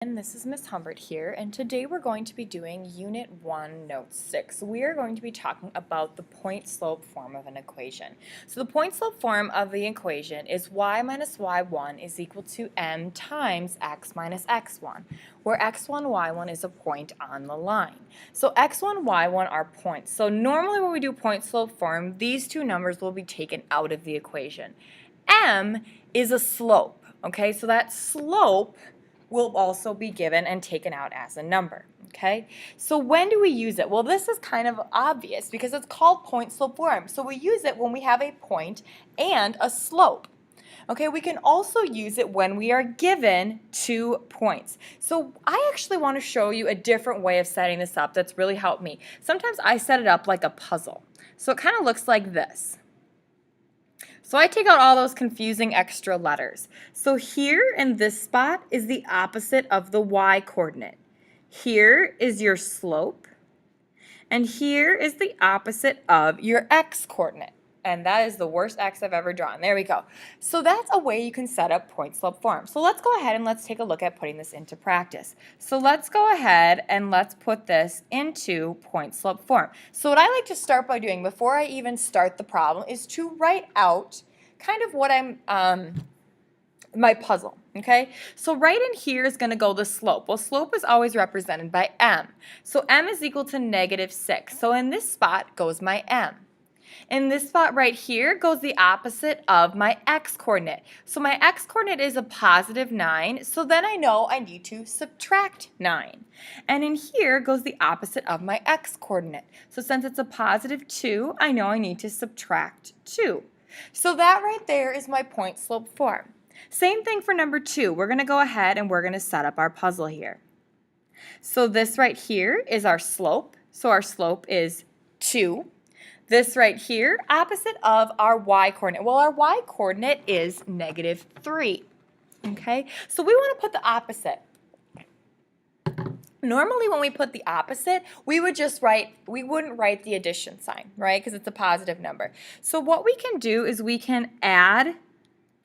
And this is Miss Humbert here, and today we're going to be doing Unit 1, Note 6. We are going to be talking about the point-slope form of an equation. So the point-slope form of the equation is y minus y1 is equal to m times x minus x1, where x1, y1 is a point on the line. So x1, y1 are points. So normally when we do point-slope form, these two numbers will be taken out of the equation. M is a slope, okay? So that slope will also be given and taken out as a number, okay? So when do we use it? Well, this is kind of obvious because it's called point-slope form. So we use it when we have a point and a slope. Okay, we can also use it when we are given 2 points. So I actually want to show you a different way of setting this up that's really helped me. Sometimes I set it up like a puzzle. So it kind of looks like this. So I take out all those confusing extra letters. So here in this spot is the opposite of the y coordinate. Here is your slope, and here is the opposite of your x coordinate. And that is the worst x I've ever drawn. There we go. So that's a way you can set up point-slope form. So let's go ahead and let's take a look at putting this into practice. So let's go ahead and let's put this into point-slope form. So what I like to start by doing before I even start the problem is to write out kind of what my puzzle, okay? So right in here is going to go the slope. Well, slope is always represented by m. So m is equal to -6. So in this spot goes my m. In this spot right here goes the opposite of my x-coordinate. So my x-coordinate is a +9, so then I know I need to subtract 9. And in here goes the opposite of my x-coordinate. So since it's a +2, I know I need to subtract 2. So that right there is my point-slope form. Same thing for number 2. We're going to go ahead and we're going to set up our puzzle here. So this right here is our slope. So our slope is 2. This right here, opposite of our y-coordinate. Well, our y-coordinate is -3. Okay, so we want to put the opposite. Normally when we put the opposite, we wouldn't write the addition sign, right? Because it's a positive number. So what we can do is we can add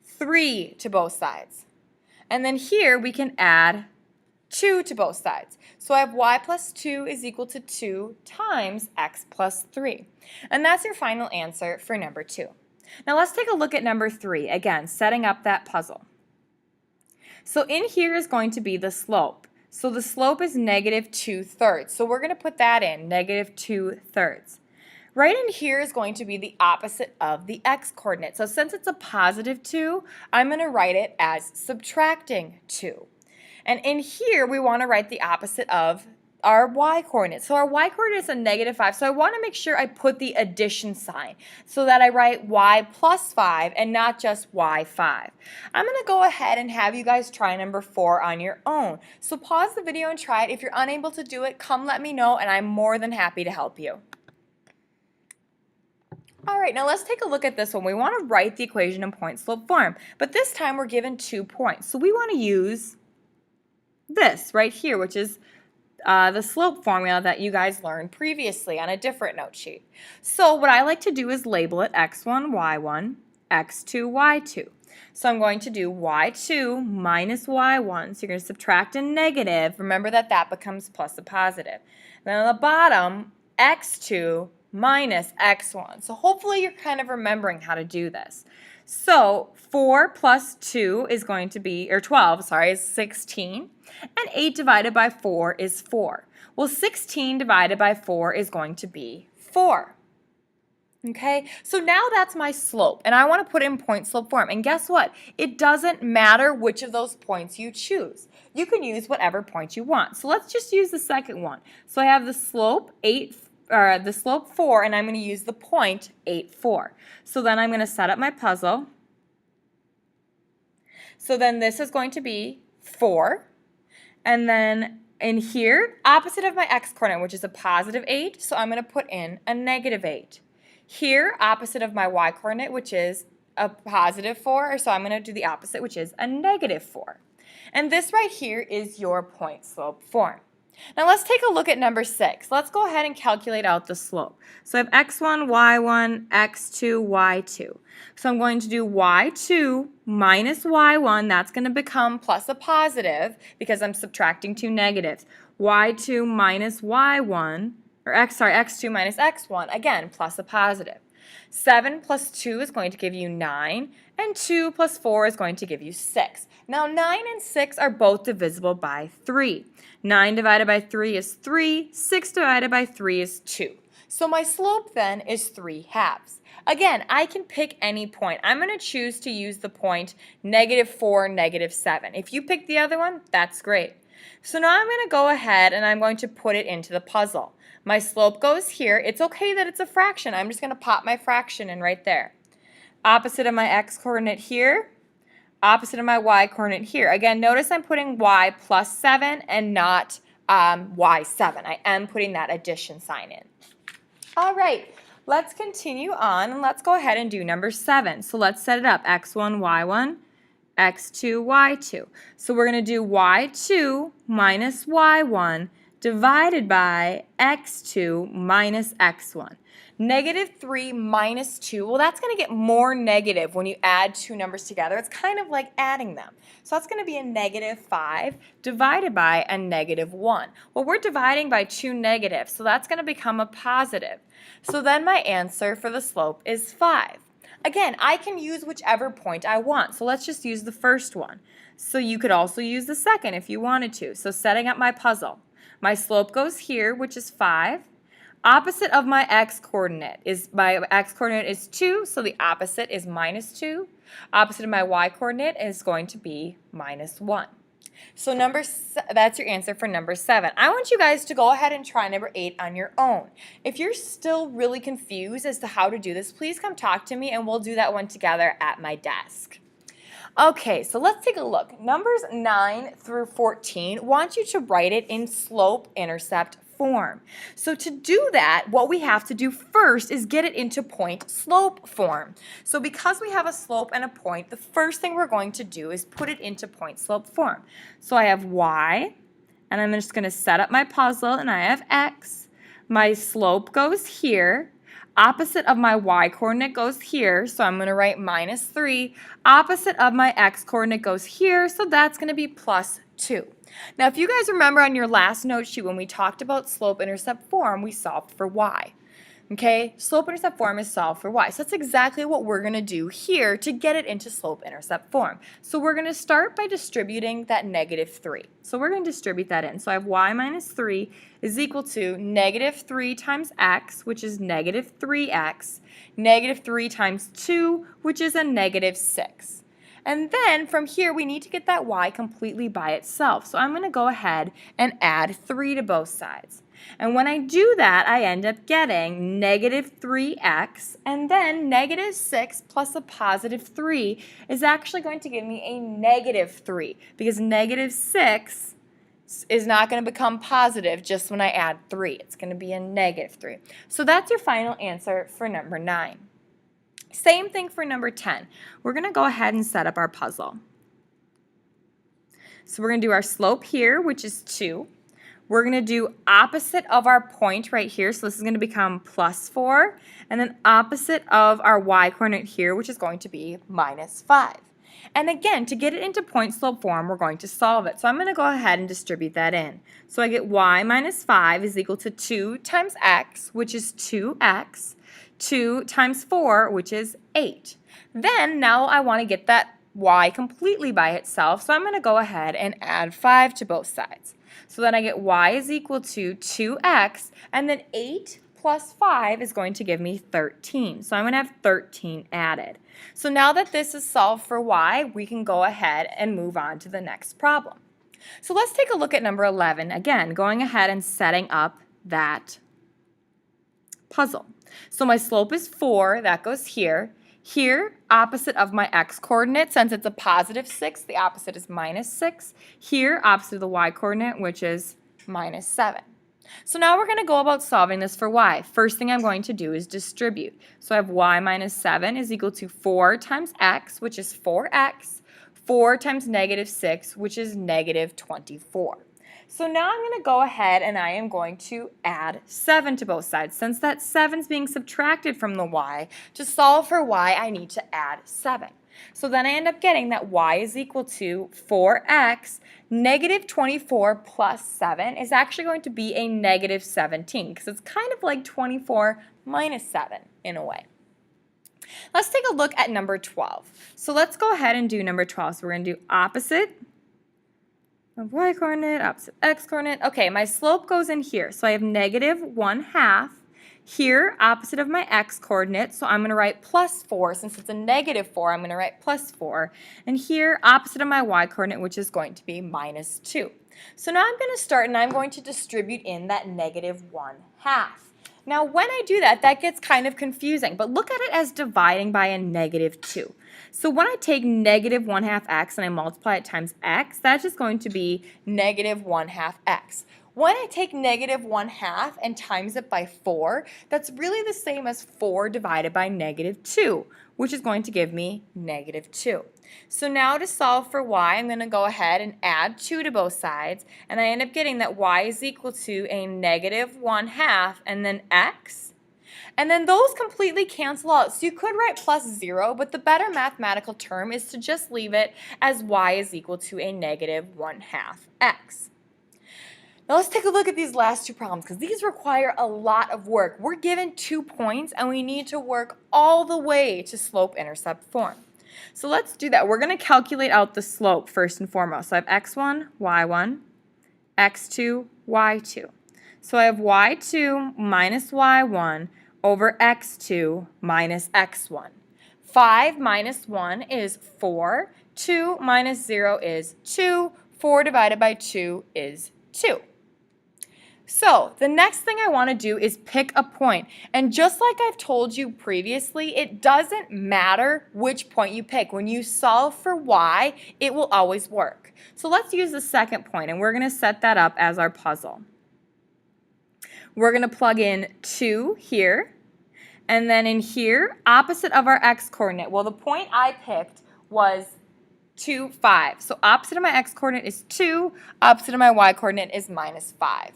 3 to both sides. And then here we can add 2 to both sides. So I have y plus 2 is equal to 2 times x plus 3. And that's your final answer for number 2. Now let's take a look at number 3, again, setting up that puzzle. So in here is going to be the slope. So the slope is -2/3. So we're going to put that in, -2/3. Right in here is going to be the opposite of the x-coordinate. So since it's a +2, I'm going to write it as subtracting 2. And in here, we want to write the opposite of our y-coordinate. So our y-coordinate is a -5, so I want to make sure I put the addition sign so that I write y plus 5 and not just y5. I'm going to go ahead and have you guys try number 4 on your own. So pause the video and try it. If you're unable to do it, come let me know and I'm more than happy to help you. All right, now let's take a look at this one. We want to write the equation in point-slope form, but this time we're given 2 points. So we want to use this right here, which is the slope formula that you guys learned previously on a different note sheet. So what I like to do is label it x1, y1, x2, y2. So I'm going to do y2 minus y1. So you're going to subtract a negative. Remember that that becomes plus a positive. Then on the bottom, x2 minus x1. So hopefully you're kind of remembering how to do this. So 4 plus 2 is going to be, or 12, sorry, is 16. And 8 divided by 4 is 4. Well, 16 divided by 4 is going to be 4. Okay, so now that's my slope, and I want to put it in point-slope form. And guess what? It doesn't matter which of those points you choose. You can use whatever point you want. So let's just use the second one. So I have the slope 4, and I'm going to use the point 8, 4. So then I'm going to set up my puzzle. So then this is going to be 4. And then in here, opposite of my x-coordinate, which is a +8, so I'm going to put in a -8. Here, opposite of my y-coordinate, which is a +4, so I'm going to do the opposite, which is a -4. And this right here is your point-slope form. Now let's take a look at number 6. Let's go ahead and calculate out the slope. So I have x1, y1, x2, y2. So I'm going to do y2 minus y1. That's going to become plus a positive because I'm subtracting two negatives. y2 minus y1, or x2 minus x1, again, plus a positive. 7 plus 2 is going to give you 9, and 2 plus 4 is going to give you 6. Now 9 and 6 are both divisible by 3. 9 divided by 3 is 3, 6 divided by 3 is 2. So my slope then is 3/2. Again, I can pick any point. I'm going to choose to use the point -4, -7. If you pick the other one, that's great. So now I'm going to go ahead and I'm going to put it into the puzzle. My slope goes here. It's okay that it's a fraction. I'm just going to pop my fraction in right there. Opposite of my x-coordinate here, opposite of my y-coordinate here. Again, notice I'm putting y plus 7 and not y7. I am putting that addition sign in. All right, let's continue on and let's go ahead and do number 7. So let's set it up, x1, y1, x2, y2. So we're going to do y2 minus y1 divided by x2 minus x1. -3 minus 2, well, that's going to get more negative when you add two numbers together. It's kind of like adding them. So that's going to be a -5 divided by a -1. Well, we're dividing by two negatives, so that's going to become a positive. So then my answer for the slope is 5. Again, I can use whichever point I want, so let's just use the first one. So you could also use the second if you wanted to. So setting up my puzzle. My slope goes here, which is 5. Opposite of my x-coordinate is 2, so the opposite is -2. Opposite of my y-coordinate is going to be -1. So that's your answer for number 7. I want you guys to go ahead and try number 8 on your own. If you're still really confused as to how to do this, please come talk to me and we'll do that one together at my desk. Okay, so let's take a look. Numbers 9 through 14 want you to write it in slope-intercept form. So to do that, what we have to do first is get it into point-slope form. So because we have a slope and a point, the first thing we're going to do is put it into point-slope form. So I have y, and I'm just going to set up my puzzle, and I have x. My slope goes here. Opposite of my y-coordinate goes here, so I'm going to write -3. Opposite of my x-coordinate goes here, so that's going to be +2. Now, if you guys remember on your last note sheet when we talked about slope-intercept form, we solved for y. Okay, slope-intercept form is solved for y. So that's exactly what we're going to do here to get it into slope-intercept form. So we're going to start by distributing that -3. So we're going to distribute that in. So I have y minus 3 is equal to -3 times x, which is -3x, -3 times 2, which is a -6. And then from here, we need to get that y completely by itself. So I'm going to go ahead and add 3 to both sides. And when I do that, I end up getting -3x, and then -6 plus a +3 is actually going to give me a -3, because -6 is not going to become positive just when I add 3. It's going to be a -3. So that's your final answer for number 9. Same thing for number 10. We're going to go ahead and set up our puzzle. So we're going to do our slope here, which is 2. We're going to do opposite of our point right here, so this is going to become +4, and then opposite of our y-coordinate here, which is going to be -5. And again, to get it into point-slope form, we're going to solve it. So I'm going to go ahead and distribute that in. So I get y minus 5 is equal to 2 times x, which is 2x, 2 times 4, which is 8. Then now I want to get that y completely by itself, so I'm going to go ahead and add 5 to both sides. So then I get y is equal to 2x, and then 8 plus 5 is going to give me 13. So I'm going to have 13 added. So now that this is solved for y, we can go ahead and move on to the next problem. So let's take a look at number 11. Again, going ahead and setting up that puzzle. So my slope is 4, that goes here. Here, opposite of my x-coordinate, since it's a +6, the opposite is -6. Here, opposite of the y-coordinate, which is -7. So now we're going to go about solving this for y. First thing I'm going to do is distribute. So I have y minus 7 is equal to 4 times x, which is 4x, 4 times -6, which is -24. So now I'm going to go ahead and I am going to add 7 to both sides. Since that 7 is being subtracted from the y, to solve for y, I need to add 7. So then I end up getting that y is equal to 4x. Negative 24 plus 7 is actually going to be a negative 17 because it's kind of like 24 minus 7 in a way. Let's take a look at number 12. So let's go ahead and do number 12. So we're going to do opposite of y-coordinate, opposite x-coordinate. Okay, my slope goes in here. So I have negative 1/2. Here, opposite of my x-coordinate, so I'm going to write plus 4. Since it's a negative 4, I'm going to write plus 4. And here, opposite of my y-coordinate, which is going to be minus 2. So now I'm going to start and I'm going to distribute in that negative 1/2. Now when I do that, that gets kind of confusing, but look at it as dividing by a negative 2. So when I take negative 1/2 x and I multiply it times x, that's just going to be negative 1/2 x. When I take negative 1/2 and times it by 4, that's really the same as 4 divided by negative 2, which is going to give me negative 2. So now to solve for y, I'm going to go ahead and add 2 to both sides, and I end up getting that y is equal to a negative 1/2 and then x. And then those completely cancel out. So you could write plus 0, but the better mathematical term is to just leave it as y is equal to a negative 1/2 x. Now let's take a look at these last two problems because these require a lot of work. We're given 2 points and we need to work all the way to slope-intercept form. So let's do that. We're going to calculate out the slope first and foremost. So I have x1, y1, x2, y2. So I have y2 minus y1 over x2 minus x1. 5 minus 1 is 4. 2 minus 0 is 2. 4 divided by 2 is 2. So the next thing I want to do is pick a point. And just like I've told you previously, it doesn't matter which point you pick. When you solve for y, it will always work. So let's use the second point, and we're going to set that up as our puzzle. We're going to plug in 2 here, and then in here, opposite of our x-coordinate. Well, the point I picked was 2, 5. So opposite of my x-coordinate is 2, opposite of my y-coordinate is minus 5.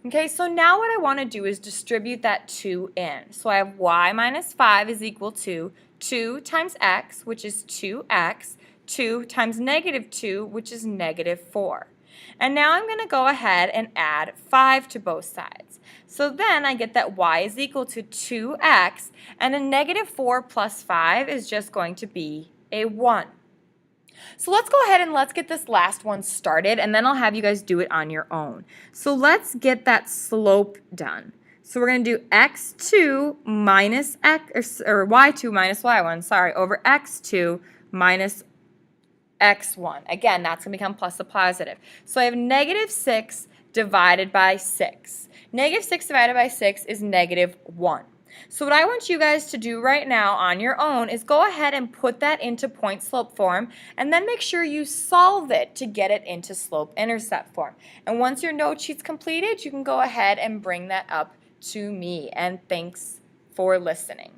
Okay, so now what I want to do is distribute that 2 in. So I have y minus 5 is equal to 2 times x, which is 2x, 2 times negative 2, which is negative 4. And now I'm going to go ahead and add 5 to both sides. So then I get that y is equal to 2x, and a negative 4 plus 5 is just going to be a 1. So let's go ahead and let's get this last one started, and then I'll have you guys do it on your own. So let's get that slope done. So we're going to do x2 minus x, or y2 minus y1, sorry, over x2 minus x1. Again, that's going to become plus a positive. So I have negative 6 divided by 6. Negative 6 divided by 6 is negative 1. So what I want you guys to do right now on your own is go ahead and put that into point-slope form, and then make sure you solve it to get it into slope-intercept form. And once your note sheet's completed, you can go ahead and bring that up to me. And thanks for listening.